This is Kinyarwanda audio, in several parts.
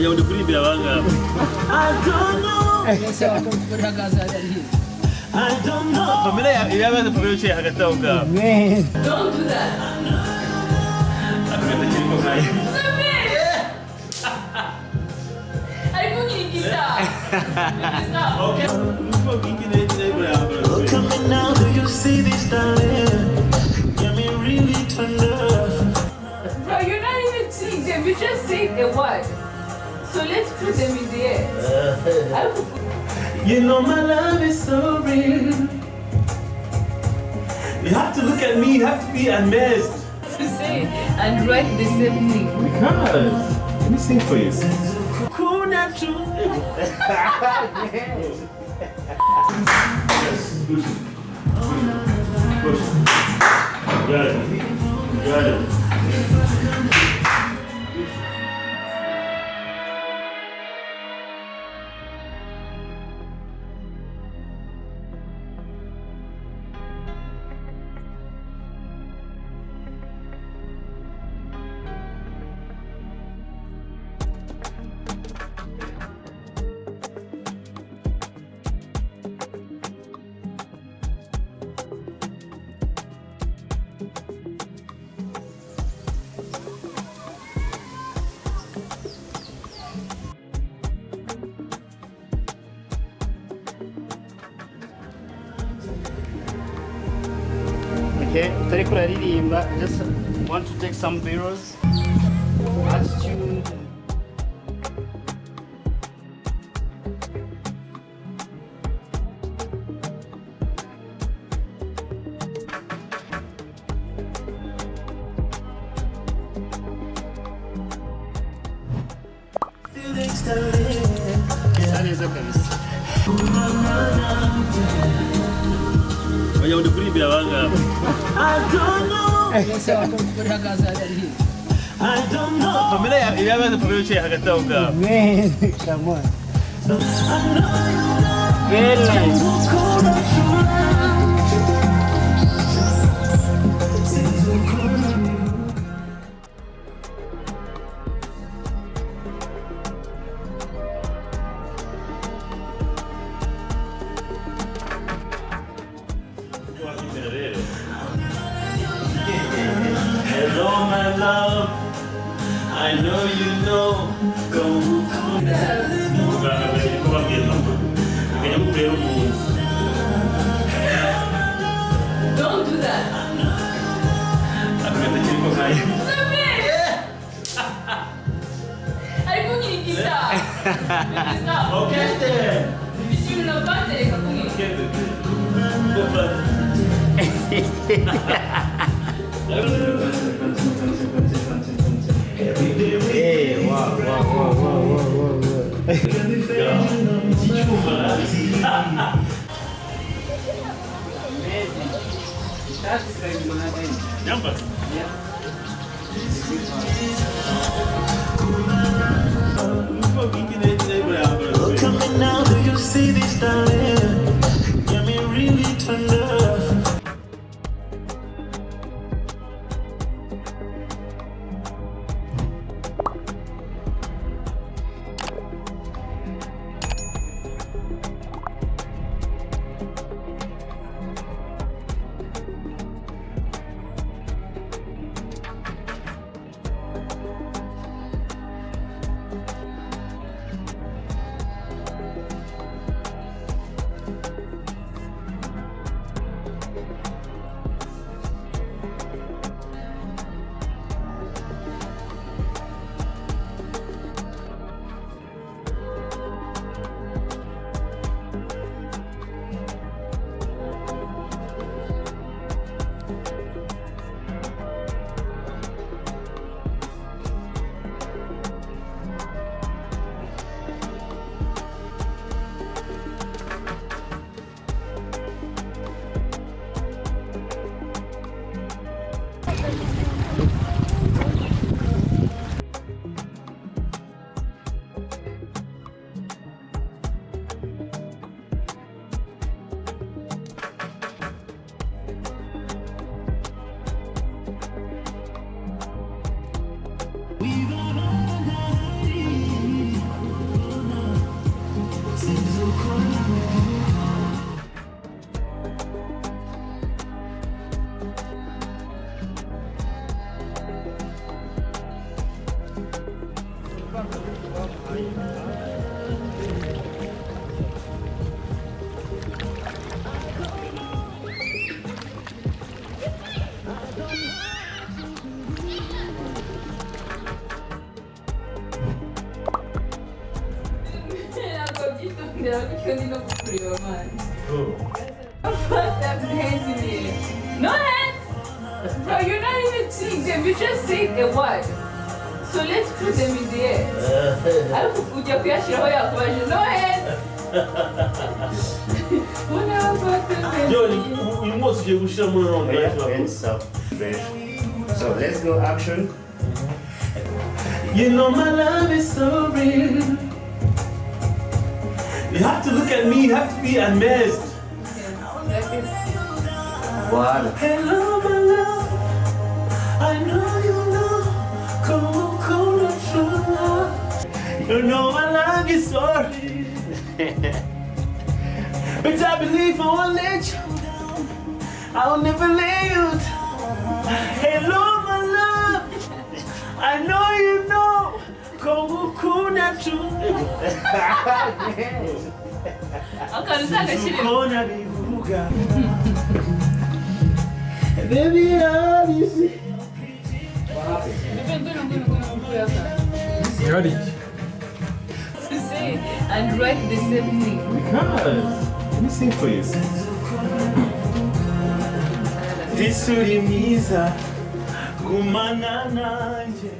Oya udukuribira abangaba. I don't know. I don't know. Pamela yabaza Pamela uciye hagati aho ngaho. Don't do that. Akagata kiriko kaye. Ariko nyirigita. Okay. Look at me now, do you see this darling? Get me really turned up. Bro, you're not even seeing them. You just say the word. So let's put them in the air. You know my love is so real. You have to look at me, you have to be amazed. To say and write the same thing. Because let me sing for you. Cool natural. Got it. Got it. Okay, turi kuraririmba. Just want to take some videos. Attitude. Feelings darling. Neza kabisa. Oya udukuribira abangaba. I don't know. I don't know. Pamela yabaza Pamela uciye hagati aho ngaho. Come on. I know you love me. Very nice. Cool natural. Hello, my love. I know you know. Go cool. Muganga bari kubabwira ngo ukajya gukorera umuntu. Don't do that. Akagata kiriko kaye. Ariko nyirigita. Okay then. Bishimira n'abatereka kumwe. Hey, wow, wow, wow, wow, wow, wow. Jumper. Look at me now, do you see this darling? Get me really turned up. No hands! Bro, you're not even seeing them, you just say a word. So let's put them in the air. No hands! So let's go action. You know my love is so real. You have to look at me, you have to be amazed. One. Hello, my love. I know you know. Come, true. You know my love is so real. But I believe I won't let you down. I'll never let you down. Hello, my love. I know you know. Come, true. Baby, how do you see? You ready? To say and write the same thing. Because. Let me sing for you. Tisuri miza kumana nanje.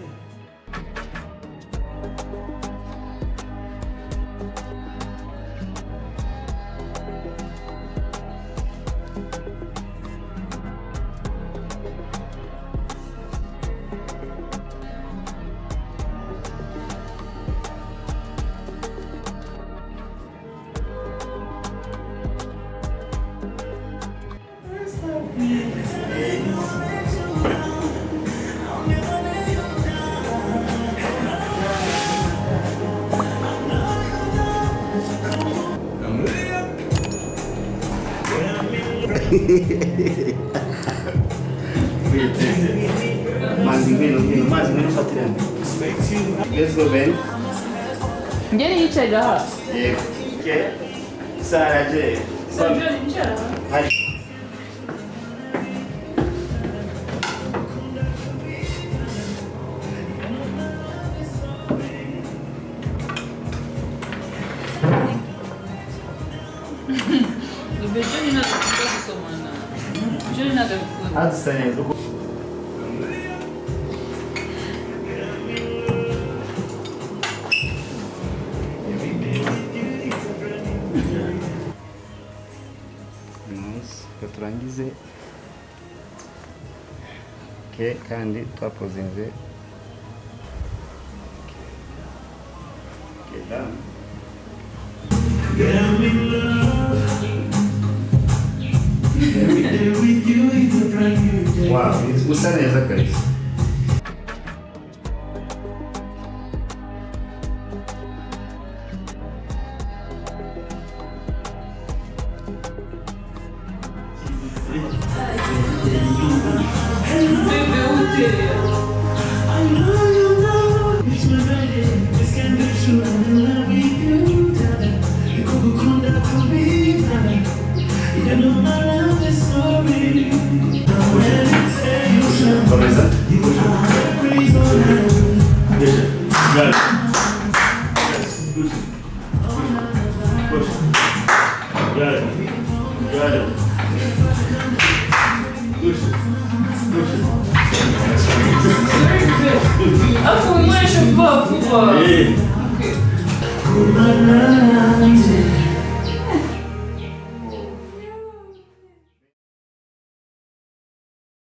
Let's go, Ben. Get each other. Yeah. Okay. Sarah J. So John, each other. Hi. Hadi sen turangize kandi twapozinze done. Wow, usa neza kabisa. Ah, pour moi, je vois. Yeah.